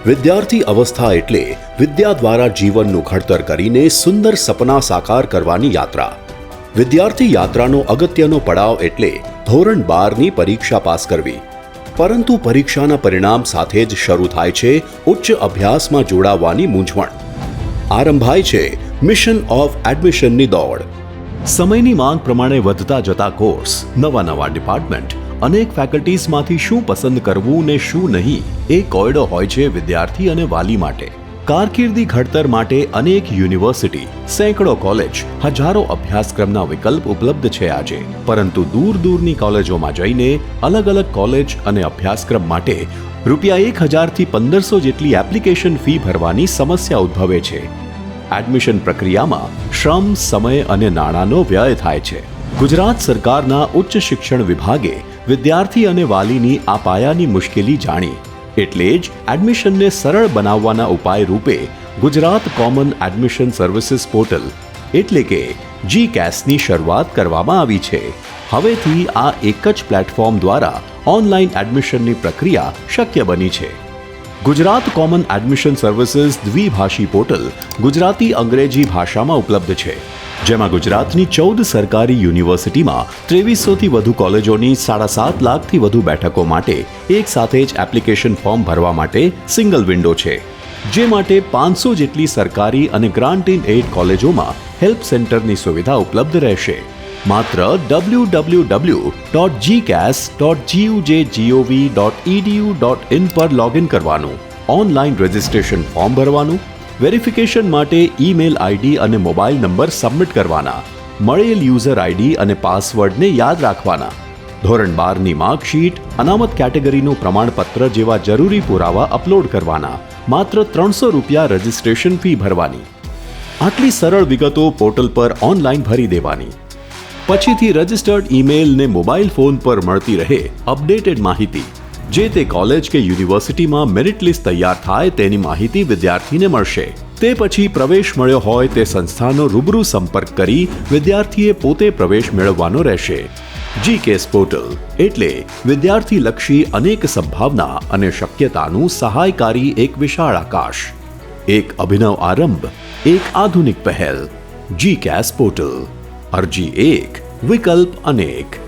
વિદ્યાર્થી અવસ્થા એટલે વિદ્યા દ્વારા જીવનનું ઘડતર કરીને સુંદર સપના સાકાર કરવાની યાત્રા. વિદ્યાર્થી યાત્રાનો અગત્યનો પડાવ એટલે ધોરણ 12ની પરીક્ષા પાસ કરવી. પરંતુ પરીક્ષાના પરિણામ સાથે જ શરૂ થાય છે ઉચ્ચ અભ્યાસમાં જોડાવાની મૂંઝવણ. આરંભાય છે મિશન ઓફ એડમિશનની દોડ. સમયની માંગ પ્રમાણે વધતા જતા કોર્સ, નવા ડિપાર્ટમેન્ટ, અનેક ફેકલ્ટીઝમાંથી શું પસંદ કરવું ને શું નહીં એ કોયડો હોય છે વિદ્યાર્થી અને વાલી માટે. કારકિર્દી ઘડતર માટે અનેક યુનિવર્સિટી, સેંકડો કોલેજ, હજારો અભ્યાસક્રમના વિકલ્પ ઉપલબ્ધ છે આજે. પરંતુ દૂરની કોલેજોમાં જઈને અલગ કોલેજ અને અભ્યાસક્રમ માટે ₹1000થી 1500 જેટલી એપ્લિકેશન ફી ભરવાની સમસ્યા ઉદ્ભવે છે. એડમિશન પ્રક્રિયામાં શ્રમ, સમય અને નાણાંનો વ્યય થાય છે. ગુજરાત સરકારના ઉચ્ચ શિક્ષણ વિભાગે વિદ્યાર્થી અને વાલીની આ પાયાની મુશ્કેલી જાણી એટલે જ એડમિશનને સરળ બનાવવાના ઉપાય રૂપે Gujarat common admission services portal એટલે કે GCASની શરૂઆત કરવામાં આવી છે. હવેથી આ એક જ પ્લેટફોર્મ દ્વારા ઓનલાઈન એડમિશનની પ્રક્રિયા શક્ય બની છે. ગુજરાત કોમન એડમિશન સર્વિસીસ દ્વિભાષી પોર્ટલ ગુજરાતી અંગ્રેજી ભાષામાં ઉપલબ્ધ છે, જેમાં ગુજરાતની 14 સરકારી યુનિવર્સિટીમાં 2300થી વધુ કોલેજોની 7.5 લાખથી વધુ બેઠકો માટે એક સાથે જ એપ્લિકેશન ફોર્મ ભરવા માટે સિંગલ વિન્ડો છે, જે માટે 500 જેટલી સરકારી અને ગ્રાન્ટ ઇન એડ કોલેજોમાં હેલ્પ સેન્ટરની સુવિધા ઉપલબ્ધ રહેશે. માત્ર www.gcas.gujgov.edu.in પર લોગિન કરવાનું, ઓનલાઈન રજિસ્ટ્રેશન ફોર્મ ભરવાનું, વેરિફિકેશન માટે ઈમેલ આઈડી અને મોબાઈલ નંબર સબમિટ કરવાના, મળેલ યુઝર આઈડી અને પાસવર્ડને યાદ રાખવાના, ધોરણ 12ની માર્કશીટ, અનામત કેટેગરીનું પ્રમાણપત્ર જેવા જરૂરી પુરાવા અપલોડ કરવાના, માત્ર ₹300 રજિસ્ટ્રેશન ફી ભરવાની. આટલી સરળ વિગતો પોર્ટલ પર ઓનલાઈન ભરી દેવાની. પછીથી રજિસ્ટર્ડ ઈમેલ ને મોબાઈલ ફોન પર મળતી રહે અપડેટેડ માહિતી. જે તે કોલેજ કે યુનિવર્સિટીમાં મેરિટ લિસ્ટ તૈયાર થાય તેની માહિતી વિદ્યાર્થીને મળશે. તે પછી પ્રવેશ મળ્યો હોય તે સંસ્થાનો રૂબરૂ સંપર્ક કરી વિદ્યાર્થીએ પોતે પ્રવેશ મેળવવાનો રહેશે. GCAS પોર્ટલ એટલે વિદ્યાર્થીલક્ષી અનેક સંભાવના અને શક્યતાનું સહાયકારી એક વિશાળ આકાશ. એક અભિનવ આરંભ, એક આધુનિક પહેલ. GCAS portal. અરજી એક, વિકલ્પ અનેક.